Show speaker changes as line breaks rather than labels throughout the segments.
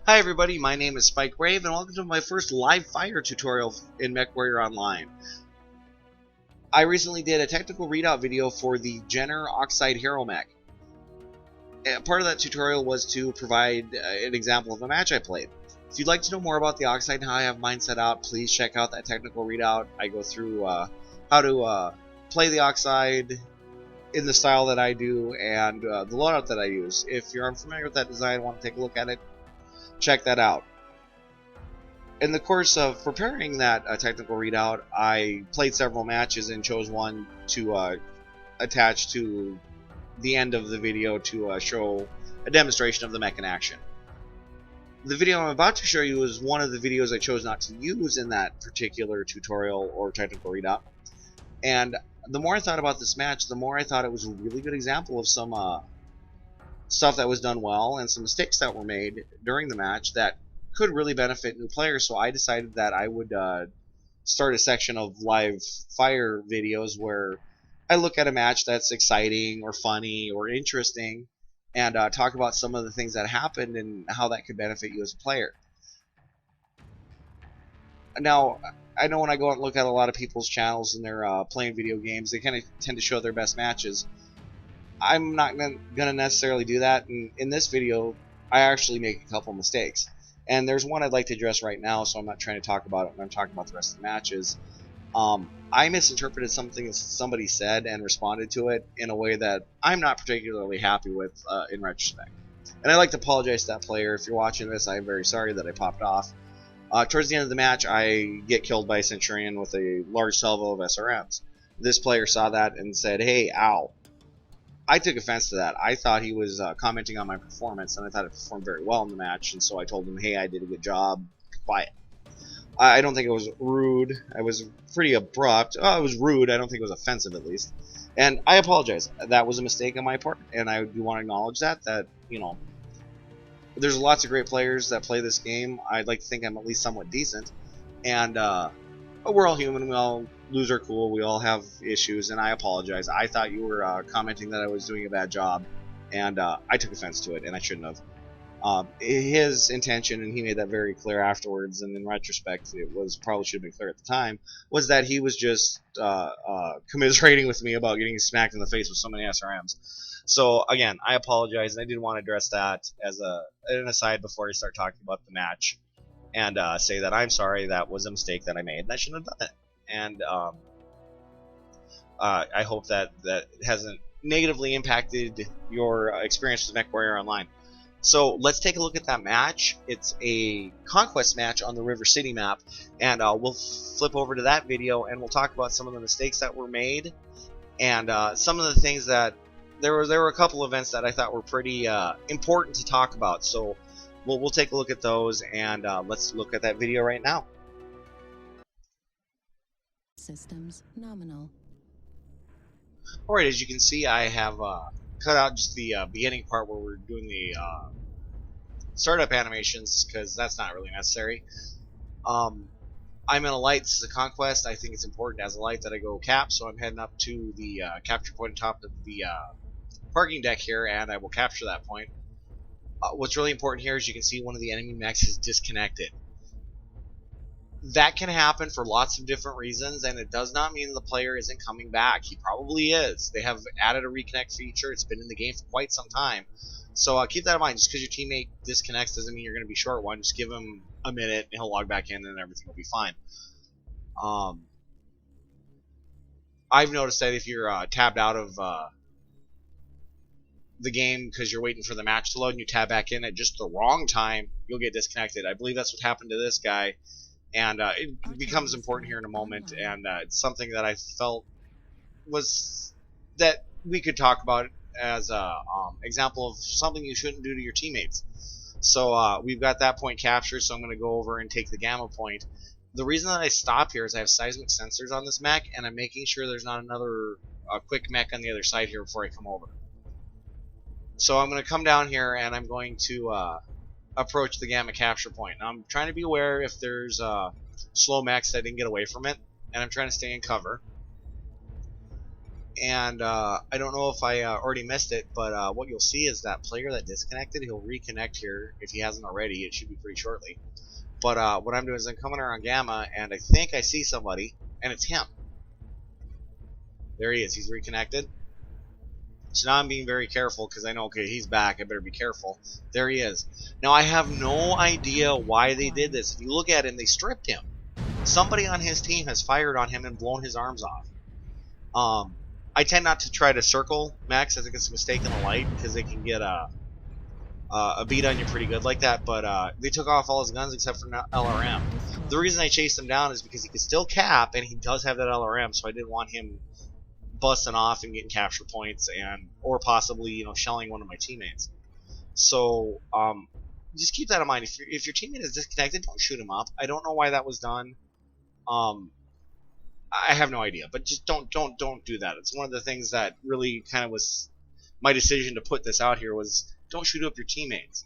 Hi everybody, my name is Spike Brave and welcome to my first live fire tutorial in MechWarrior Online. I recently did a technical readout video for the Jenner Oxide Hero Mech. Part of that tutorial was to provide an example of a match I played. If you'd like to know more about the Oxide and how I have mine set up, please check out that technical readout. I go through how to play the Oxide in the style that I do and the loadout that I use. If you're unfamiliar with that design and want to take a look at it, check that out. In the course of preparing that technical readout, I played several matches and chose one to attach to the end of the video to show a demonstration of the mech in action. The video I'm about to show you is one of the videos I chose not to use in that particular tutorial or technical readout. And the more I thought about this match, the more I thought it was a really good example of some stuff that was done well and some mistakes that were made during the match that could really benefit new players. So I decided that I would start a section of live fire videos where I look at a match that's exciting or funny or interesting and talk about some of the things that happened and how that could benefit you as a player. Now, I know when I go out and look at a lot of people's channels and they're playing video games, they kind of tend to show their best matches. I'm not going to necessarily do that, and in this video I actually make a couple mistakes. And there's one I'd like to address right now, so I'm not trying to talk about it when I'm talking about the rest of the matches. I misinterpreted something that somebody said and responded to it in a way that I'm not particularly happy with in retrospect. And I'd like to apologize to that player. If you're watching this, I'm very sorry that I popped off. Towards the end of the match, I get killed by a Centurion with a large salvo of SRMs. This player saw that and said, "Hey, ow." I took offense to that. I thought he was commenting on my performance, and I thought it performed very well in the match, and so I told him, "Hey, I did a good job. Be quiet." I don't think it was rude. I was pretty abrupt. It was rude. I don't think it was offensive, at least. And I apologize. That was a mistake on my part, and I do want to acknowledge that, you know, there's lots of great players that play this game. I'd like to think I'm at least somewhat decent, and we're all human. We all lose our cool. We all have issues, and I apologize. I thought you were commenting that I was doing a bad job, and I took offense to it, and I shouldn't have. His intention, and he made that very clear afterwards, and in retrospect, it was probably should have been clear at the time, was that he was just commiserating with me about getting smacked in the face with so many SRMs. So again, I apologize, and I did want to address that as an aside before I start talking about the match, and say that I'm sorry. That was a mistake that I made, and I shouldn't have done it. And I hope that hasn't negatively impacted your experience with MechWarrior Online. So let's take a look at that match. It's a conquest match on the River City map, and we'll flip over to that video and we'll talk about some of the mistakes that were made and some of the things that there were a couple events that I thought were pretty important to talk about. So we'll take a look at those, and let's look at that video right now.
Systems nominal.
Alright, as you can see, I have cut out just the beginning part where we're doing the startup animations, because that's not really necessary. I'm in a light. This is a conquest. I think it's important as a light that I go cap, so I'm heading up to the capture point on top of the parking deck here, and I will capture that point. What's really important here is you can see one of the enemy mechs is disconnected. That can happen for lots of different reasons, and it does not mean the player isn't coming back. He probably is. They have added a reconnect feature. It's been in the game for quite some time. So keep that in mind. Just because your teammate disconnects doesn't mean you're going to be short one. Just give him a minute, and he'll log back in, and everything will be fine. I've noticed that if you're tabbed out of the game because you're waiting for the match to load and you tab back in at just the wrong time, you'll get disconnected. I believe that's what happened to this guy. And it becomes important here in a moment, and it's something that I felt was that we could talk about as an example of something you shouldn't do to your teammates. So we've got that point captured, so I'm going to go over and take the gamma point. The reason that I stop here is I have seismic sensors on this mech, and I'm making sure there's not another quick mech on the other side here before I come over. So I'm going to come down here, and I'm going to approach the gamma capture point. Now I'm trying to be aware if there's slow mechs that didn't get away from it, and I'm trying to stay in cover. And I don't know if I already missed it, but what you'll see is that player that disconnected, he'll reconnect here if he hasn't already. It should be pretty shortly. But what I'm doing is I'm coming around Gamma, and I think I see somebody, and it's him. There he is. He's reconnected. So now I'm being very careful because I know, okay, he's back. I better be careful. There he is. Now I have no idea why they did this. If you look at him, they stripped him. Somebody on his team has fired on him and blown his arms off. I tend not to try to circle Max. I think it's a mistake in the light because they can get a beat on you pretty good like that. But they took off all his guns except for LRM. The reason I chased him down is because he could still cap, and he does have that LRM, so I didn't want him busting off and getting capture points, or possibly shelling one of my teammates. So just keep that in mind. If your teammate is disconnected, don't shoot him up. I don't know why that was done. I have no idea, but just don't do that. It's one of the things that really kind of was my decision to put this out here, was don't shoot up your teammates.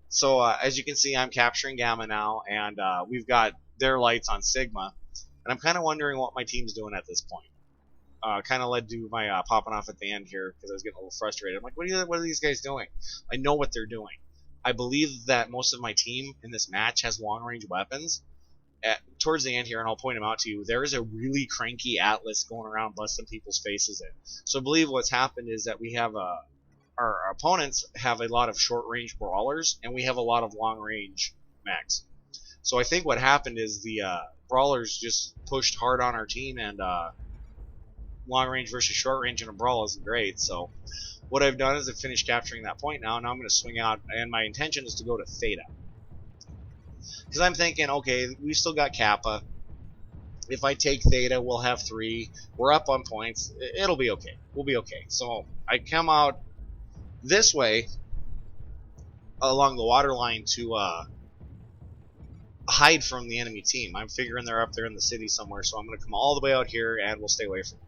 So as you can see, I'm capturing Gamma now, and we've got their lights on Sigma, and I'm kind of wondering what my team's doing at this point. Kind of led to my popping off at the end here because I was getting a little frustrated. I'm like, what are these guys doing? I know what they're doing. I believe that most of my team in this match has long-range weapons. Towards the end here, and I'll point them out to you, there is a really cranky Atlas going around busting people's faces in. So I believe what's happened is that we have our opponents have a lot of short-range brawlers, and we have a lot of long-range mechs. So I think what happened is the brawlers just pushed hard on our team, and long range versus short range in a brawl isn't great. So what I've done is I've finished capturing that point now. Now I'm going to swing out, and my intention is to go to Theta. Because I'm thinking, okay, we've still got Kappa. If I take Theta, we'll have 3. We're up on points. It'll be okay. We'll be okay. So I come out this way along the water line to hide from the enemy team. I'm figuring they're up there in the city somewhere, so I'm going to come all the way out here, and we'll stay away from them.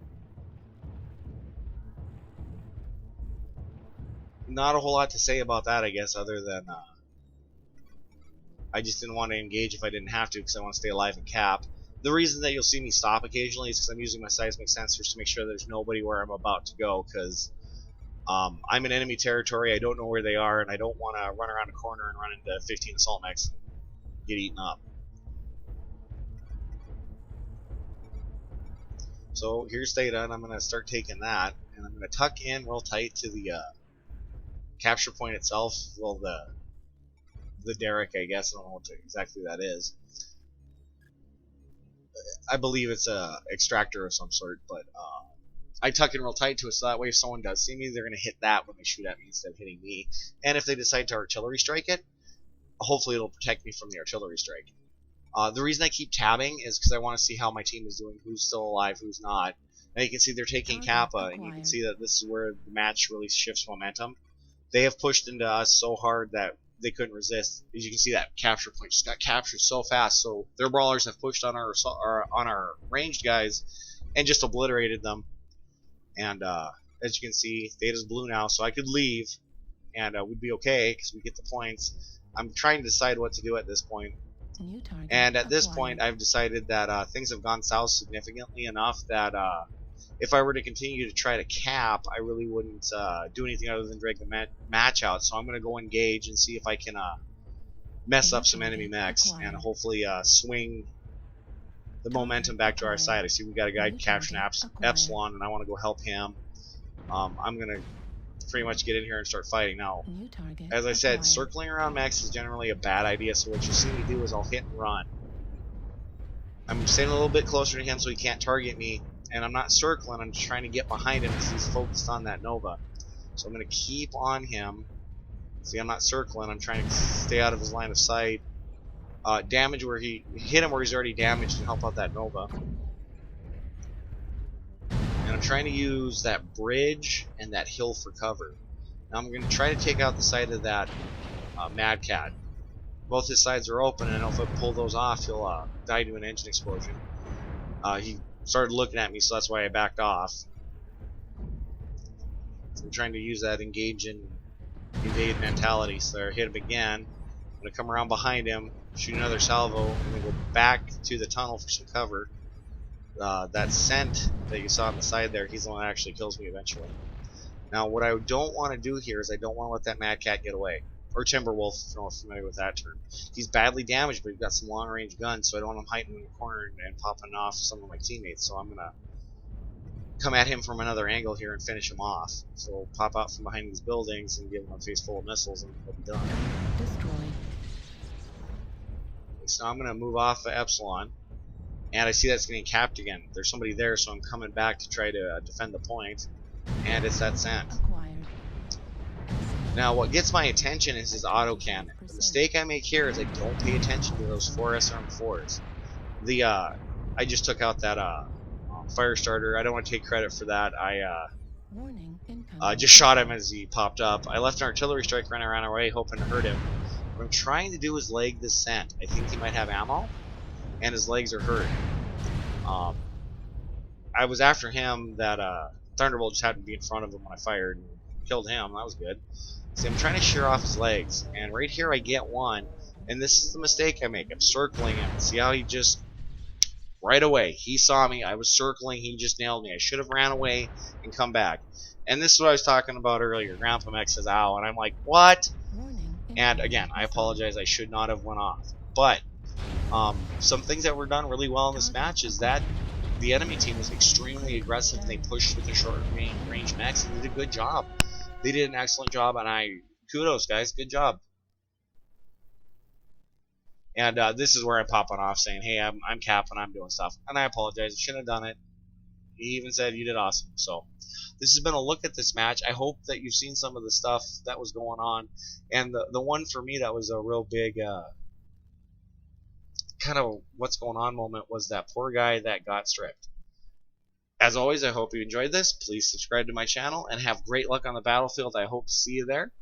Not a whole lot to say about that, I guess, other than I just didn't want to engage if I didn't have to, because I want to stay alive and cap. The reason that you'll see me stop occasionally is because I'm using my seismic sensors to make sure there's nobody where I'm about to go, because I'm in enemy territory, I don't know where they are, and I don't want to run around a corner and run into 15 assault mechs and get eaten up. So here's Theta, and I'm going to start taking that, and I'm going to tuck in real tight to the capture point itself. Well, the derrick, I guess. I don't know what exactly that is. I believe it's a extractor of some sort, but I tuck in real tight to it, so that way if someone does see me, they're going to hit that when they shoot at me instead of hitting me. And if they decide to artillery strike it, hopefully it'll protect me from the artillery strike. The reason I keep tabbing is because I want to see how my team is doing, who's still alive, who's not. Now you can see they're taking Kappa, and you can see that this is where the match really shifts momentum. They have pushed into us so hard that they couldn't resist. As you can see, that capture point just got captured so fast. So their brawlers have pushed on our ranged guys and just obliterated them. And as you can see, Theta's blue now, so I could leave and we'd be okay because we get the points. I'm trying to decide what to do at this point. And at this point, I've decided that things have gone south significantly enough that if I were to continue to try to cap, I really wouldn't do anything other than drag the match out. So I'm going to go engage and see if I can mess up some enemy mechs and hopefully swing the momentum back to our side. I see we got a guy capturing Epsilon, and I want to go help him. I'm going to pretty much get in here and start fighting. Now, as I said, circling around mechs is generally a bad idea, so what you see me do is I'll hit and run. I'm staying a little bit closer to him so he can't target me, and I'm not circling, I'm just trying to get behind him because he's focused on that Nova. So I'm going to keep on him. See, I'm not circling, I'm trying to stay out of his line of sight. Damage where hit him where he's already damaged and help out that Nova. And I'm trying to use that bridge and that hill for cover. Now I'm going to try to take out the side of that Mad Cat. Both his sides are open, and I know if I pull those off, he'll die to an engine explosion. He started looking at me, so that's why I backed off. So I'm trying to use that engage and evade mentality. So I hit him again. I'm going to come around behind him, shoot another salvo, and then go back to the tunnel for some cover. that scent that you saw on the side there, he's the one that actually kills me eventually. Now, what I don't want to do here is I don't want to let that Mad Cat get away. Or Timberwolf, if you're not familiar with that term. He's badly damaged, but he's got some long-range guns, so I don't want him hiding in the corner and popping off some of my teammates. So I'm going to come at him from another angle here and finish him off. So we'll pop out from behind these buildings and give him a face full of missiles, and he'll be done.
Destroyed.
Okay, so I'm going to move off of Epsilon, and I see that's getting capped again. There's somebody there, so I'm coming back to try to defend the point, and it's that scent.
Acquired.
Now, what gets my attention is his autocannon. The mistake I make here is I don't pay attention to those 4 SRM4s. I just took out that fire starter. I don't want to take credit for that.
Warning, incoming.
Just shot him as he popped up. I left an artillery strike running around our way, hoping to hurt him. What I'm trying to do is leg this scent. I think he might have ammo, and his legs are hurt. I was after him. That Thunderbolt just happened to be in front of him when I fired and killed him. That was good. See, I'm trying to shear off his legs, and right here I get one, and this is the mistake I make. I'm circling him. See how he just, right away, he saw me, I was circling, he just nailed me. I should have ran away and come back. And this is what I was talking about earlier. Grandpa Mech says, ow, and I'm like, what?
Warning,
And again, I apologize, I should not have went off. But, some things that were done really well in this match is that the enemy team was extremely aggressive. They pushed with the short range mechs and did a good job. They did an excellent job, and kudos, guys, good job. And this is where I'm popping off, saying, "Hey, I'm capping, I'm doing stuff," and I apologize. I shouldn't have done it. He even said you did awesome. So this has been a look at this match. I hope that you've seen some of the stuff that was going on, and the one for me that was a real big kind of what's going on moment was that poor guy that got stripped. As always, I hope you enjoyed this. Please subscribe to my channel and have great luck on the battlefield. I hope to see you there.